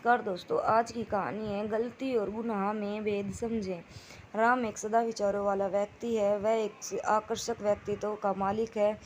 नमस्कार दोस्तों, आज की कहानी है गलती और गुनाह में भेद समझें। राम एक सदा विचारों वाला व्यक्ति है। वह एक आकर्षक व्यक्तित्व का मालिक है।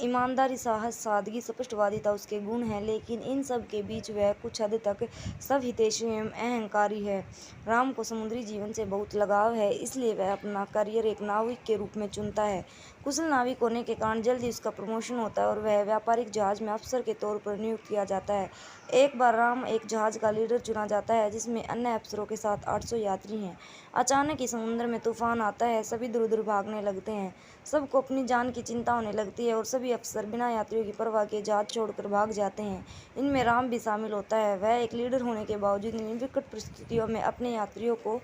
ईमानदारी, साहस, सादगी, स्पष्टवादिता उसके गुण हैं, लेकिन इन सब के बीच वह कुछ हद तक स्वहितैषी एवं अहंकारी है। राम को समुद्री जीवन से बहुत लगाव है, इसलिए वह अपना करियर एक नाविक के रूप में चुनता है। कुशल नाविक होने के कारण जल्दी उसका प्रमोशन होता है और वह व्यापारिक जहाज में अफसर के तौर पर नियुक्त किया जाता है। एक बार राम एक जहाज का लीडर चुना जाता है, जिसमें अन्य अफसरों के साथ 800 यात्री हैं। अचानक ही समुद्र में तूफान आता है। सभी इधर उधर भागने लगते हैं। सबको अपनी जान की चिंता होने लगती है और सभी अफसर बिना यात्रियों की परवाह किए जहाज छोड़कर भाग जाते हैं। इनमें राम भी शामिल होता है। वह एक लीडर होने के बावजूद इन विकट परिस्थितियों में अपने यात्रियों को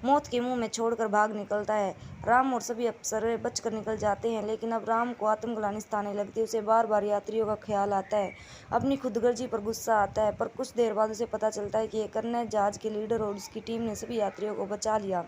मौत के मुंह में छोड़कर भाग निकलता है। राम और सभी अफसर बचकर निकल जाते हैं, लेकिन अब राम को आत्मग्लानि सताने लगती है। उसे बार बार यात्रियों का ख्याल आता है, अपनी खुदगर्जी पर गुस्सा आता है। पर कुछ देर बाद उसे पता चलता है कि एक अन्य जहाज के लीडर और उसकी टीम ने सभी यात्रियों को बचा लिया।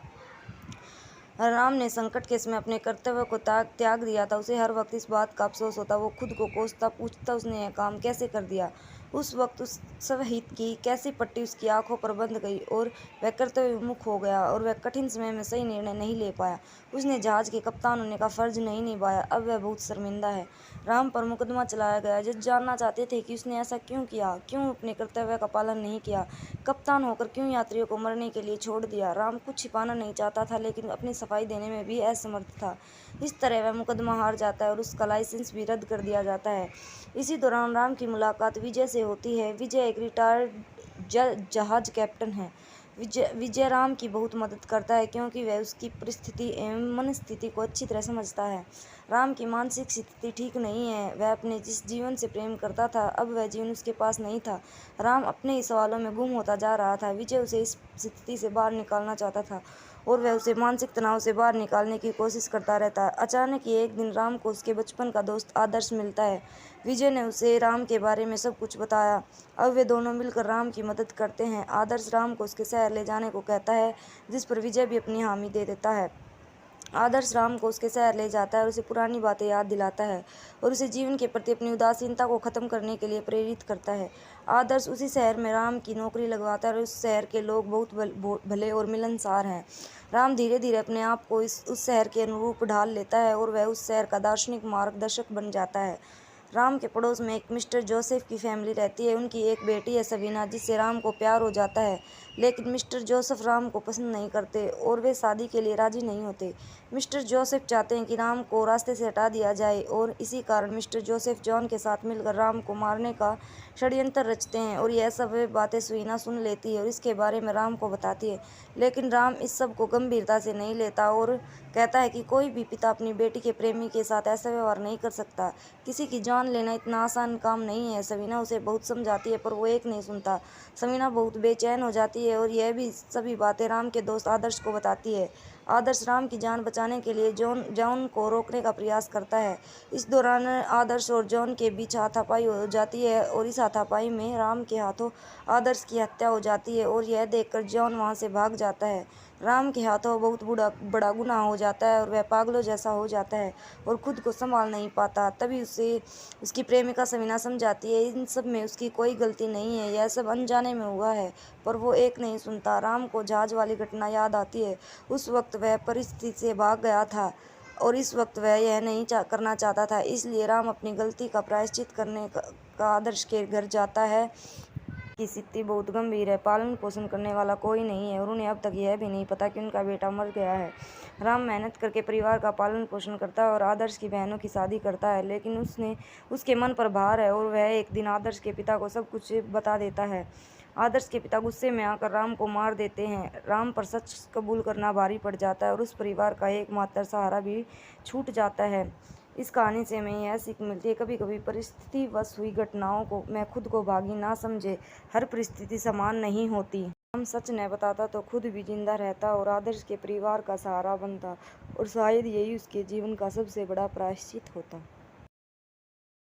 राम ने संकट के समय अपने कर्तव्य को त्याग दिया था। उसे हर वक्त इस बात का अफसोस होता। वो खुद को कोसता, पूछता उसने यह काम कैसे कर दिया। उस वक्त उस स्वहित की कैसी पट्टी उसकी आंखों पर बंध गई और वह कर्तव्य विमुख हो गया और वह कठिन समय में सही निर्णय नहीं ले पाया। उसने जहाज के कप्तान होने का फर्ज नहीं निभाया। अब वह बहुत शर्मिंदा है। राम पर मुकदमा चलाया गया। जज जानना चाहते थे कि उसने ऐसा क्यों किया, क्यों अपने कर्तव्य का पालन नहीं किया, कप्तान होकर क्यों यात्रियों को मरने के लिए छोड़ दिया। राम कुछ छिपाना नहीं चाहता था, लेकिन अपनी सफाई देने में भी असमर्थ था। इस तरह वह मुकदमा हार जाता है और उसका लाइसेंस भी रद्द कर दिया जाता है। इसी दौरान राम की मुलाकात विजय से होती है। विजय एक रिटायर्ड जहाज कैप्टन है। विजय राम की बहुत मदद करता है, क्योंकि वह उसकी परिस्थिति एवं मनस्थिति को अच्छी तरह समझता है। राम की मानसिक स्थिति ठीक नहीं है। वह अपने जिस जीवन से प्रेम करता था, अब वह जीवन उसके पास नहीं था। राम अपने ही सवालों में गुम होता जा रहा था। विजय उसे इस स्थिति से बाहर निकालना चाहता था और वह उसे मानसिक तनाव से बाहर निकालने की कोशिश करता रहता है। अचानक ही एक दिन राम को उसके बचपन का दोस्त आदर्श मिलता है। विजय ने उसे राम के बारे में सब कुछ बताया। अब वे दोनों मिलकर राम की मदद करते हैं। आदर्श राम को उसके शहर ले जाने को कहता है, जिस पर विजय भी अपनी हामी दे देता है। आदर्श राम को उसके शहर ले जाता है और उसे पुरानी बातें याद दिलाता है और उसे जीवन के प्रति अपनी उदासीनता को ख़त्म करने के लिए प्रेरित करता है। आदर्श उसी शहर में राम की नौकरी लगवाता है और उस शहर के लोग बहुत भले और मिलनसार हैं। राम धीरे धीरे अपने आप को उस शहर के अनुरूप ढाल लेता है और वह उस शहर का दार्शनिक मार्गदर्शक बन जाता है। राम के पड़ोस में एक मिस्टर जोसेफ की फैमिली रहती है। उनकी एक बेटी है सबीना, जिससे राम को प्यार हो जाता है। लेकिन मिस्टर जोसेफ राम को पसंद नहीं करते और वे शादी के लिए राजी नहीं होते। मिस्टर जोसेफ चाहते हैं कि राम को रास्ते से हटा दिया जाए और इसी कारण मिस्टर जोसेफ जॉन के साथ मिलकर राम को मारने का षड्यंत्र रचते हैं। और यह सब बातें सुईना सुन लेती है और इसके बारे में राम को बताती है। लेकिन राम इस सब को गंभीरता से नहीं लेता और कहता है कि कोई भी पिता अपनी बेटी के प्रेमी के साथ ऐसा व्यवहार नहीं कर सकता। किसी की जान लेना इतना आसान काम नहीं है। सवीना उसे बहुत समझाती है, पर वो एक नहीं सुनता। सवीना बहुत बेचैन हो जाती है और यह भी सभी बातें राम के दोस्त आदर्श को बताती है। आदर्श राम की जान बचाने के लिए जॉन को रोकने का प्रयास करता है। इस दौरान आदर्श और जॉन के बीच हाथापाई हो जाती है और इस हाथापाई में राम के हाथों आदर्श की हत्या हो जाती है और यह देखकर जॉन वहां से भाग जाता है। राम के हाथों बहुत बड़ा गुनाह हो जाता है और वह पागलों जैसा हो जाता है और खुद को संभाल नहीं पाता। तभी उसे उसकी प्रेमिका समीना समझाती है, इन सब में उसकी कोई गलती नहीं है, यह सब अनजाने में हुआ है। पर वो एक नहीं सुनता। राम को जहाज वाली घटना याद आती है। उस वक्त वह परिस्थिति से भाग गया था और इस वक्त वह यह नहीं करना चाहता था। इसलिए राम अपनी गलती का प्रायश्चित करने का आदर्श के घर जाता है। की स्थिति बहुत गंभीर है। पालन पोषण करने वाला कोई नहीं है और उन्हें अब तक यह भी नहीं पता कि उनका बेटा मर गया है। राम मेहनत करके परिवार का पालन पोषण करता है और आदर्श की बहनों की शादी करता है, लेकिन उसके मन पर भार है और वह एक दिन आदर्श के पिता को सब कुछ बता देता है। आदर्श के पिता गुस्से में आकर राम को मार देते हैं। राम पर सच कबूल करना भारी पड़ जाता है और उस परिवार का एकमात्र सहारा भी छूट जाता है। इस कहानी से हमें यह सीख मिलती है, कभी कभी परिस्थितिवश हुई घटनाओं को मैं खुद को भागी ना समझे। हर परिस्थिति समान नहीं होती। हम सच न बताता तो खुद भी जिंदा रहता और आदर्श के परिवार का सहारा बनता और शायद यही उसके जीवन का सबसे बड़ा प्रायश्चित होता।